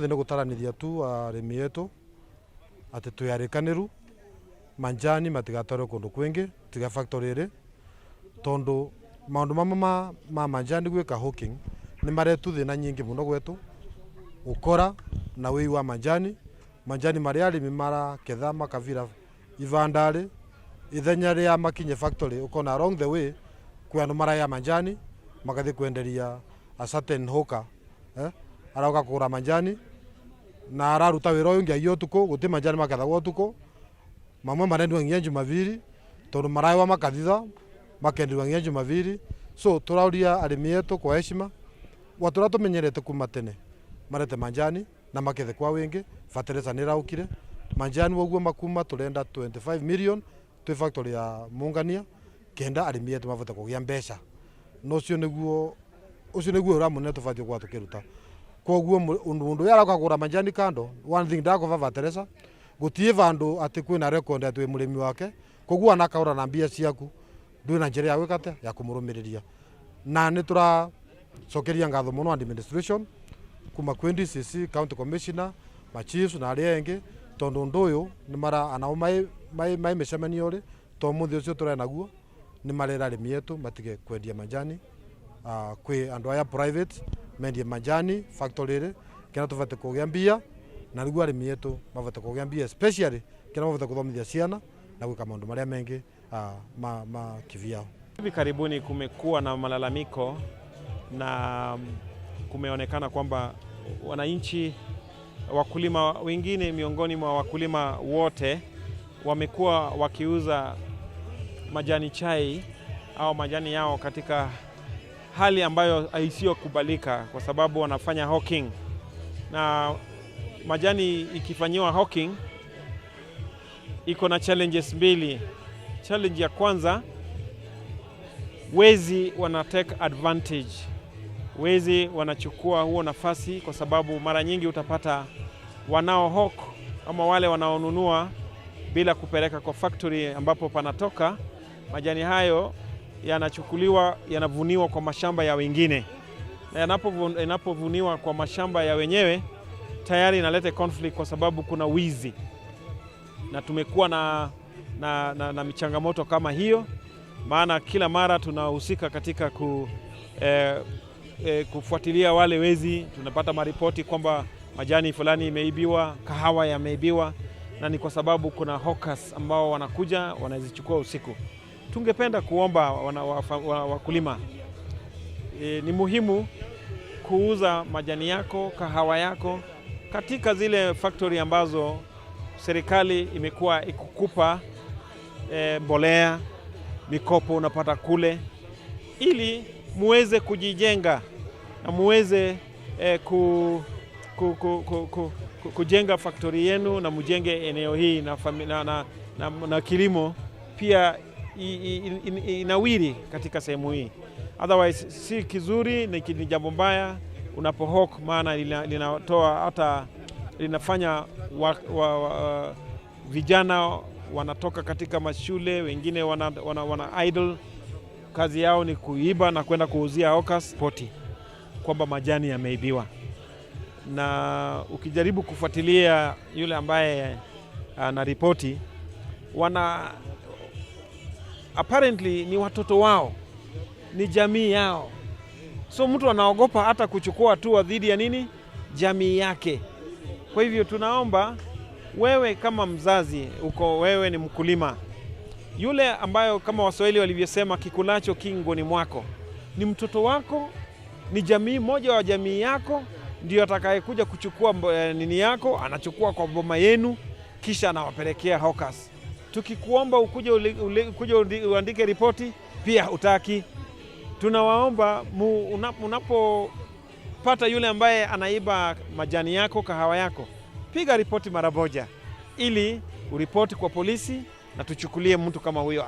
Thene gutaranithia tu arimi yetu ati tuyarikaniru manjani matigatware kundu kwingi tiga factory iri tondu maundu mamwe ma manjani gwika hawking ni maretu thina nyingi muno gwetu ukora na wei wa manjani maria arimi maraketha makavira ivandari ithenya ria makinye factory ukona along the way kwa andu maraya manjani magathi kwenderia a certain hawker arauka kugura manjani na araruta wira uyu ngia yotuko guti manjani maketha gotuko mamwe marendwa ngia Jumaviri tondu maraiwa makathitha makendwa ngia Jumaviri so turauria arimi yetu kwa heshima watura tumenyerete kuma tene marete manjani na makethe kwa wingi fertilizer ni raukire manjani woguo makuma turenda 25 million twi factory ya Mungania kenda arimi yetu mavote kugia mbeca no cio niguo uramune tufatie kwa tukiruta koguo mundu yara kagura manjani kando one thing da ko fertilizer gutie vandu ati kwina record ati murimi wake koguo anakaura na mbia ciaku ndu na njira ya gwikate ya kumurumiriria na ni tura cokeria ngatho muno administration kuma kwendi CC county commissioner ma chiefs na aria engi tondu nduyu ni mara anao mai mecemanio ri to muthi ucio tura naguo ni marera arimi yetu matige kwendia manjani kwi andu aya private mendie manjani factory ri kena tuvate kugia mbia na riguo arimi yetu mavate kugia mbia especially kena mavate kuthomithia ciana na gwika maundu maria mengi ma kivyao. Hivi karibuni kumekuwa na malalamiko na kumeonekana kwamba wananchi wakulima wengine miongoni mwa wakulima wote wamekuwa wakiuza majani chai au majani yao katika hali ambayo isiyokubalika kwa sababu wanafanya hawking, na majani ikifanyiwa hawking iko na challenges mbili. Challenge ya kwanza, wezi wana take advantage. Wezi wanachukua huo nafasi kwa sababu mara nyingi utapata wanao hawk ama wale wanaonunua bila kupeleka kwa factory ambapo panatoka majani hayo yanachukuliwa, yanavuniwa kwa mashamba ya wengine, na yanapovuniwa kwa mashamba ya wenyewe tayari inaleta conflict kwa sababu kuna wizi, na tumekuwa na michangamoto kama hiyo, maana kila mara tunahusika katika kufuatilia wale wezi. Tunapata maripoti kwamba majani fulani imeibiwa, kahawa yameibiwa, na ni kwa sababu kuna hawkers ambao wanakuja wanazichukua usiku. Tungependa kuomba wakulima, ni muhimu kuuza majani yako, kahawa yako katika zile factory ambazo serikali imekuwa ikukupa mbolea, mikopo unapata kule, ili muweze kujijenga na muweze kujenga factory yenu na mujenge eneo hii na kilimo pia inawiri katika sehemu hii. Otherwise si kizuri, ni jambo mbaya unapohawk, maana linatoa hata linafanya vijana wanatoka katika mashule, wengine wana idle, kazi yao ni kuiba na kwenda kuuzia hawkers poti kwamba majani yameibiwa. Na ukijaribu kufuatilia yule ambaye anaripoti, apparently ni watoto wao, ni jamii yao. So mtu anaogopa hata kuchukua hatua dhidi ya nini? Jamii yake. Kwa hivyo tunaomba wewe kama mzazi, wewe ni mkulima, yule ambayo kama Waswahili walivyosema kikulacho kingoni mwako, ni mtoto wako, ni jamii moja wa jamii yako ndio atakayekuja kuchukua nini yako, anachukua kwa boma yenu kisha anawapelekea hawkers. Tukikuomba ukuje uandike ripoti pia utaki. Tunawaomba unapopata yule ambaye anaiba majani yako, kahawa yako, piga ripoti mara moja ili uripoti kwa polisi na tuchukulie mtu kama huyo.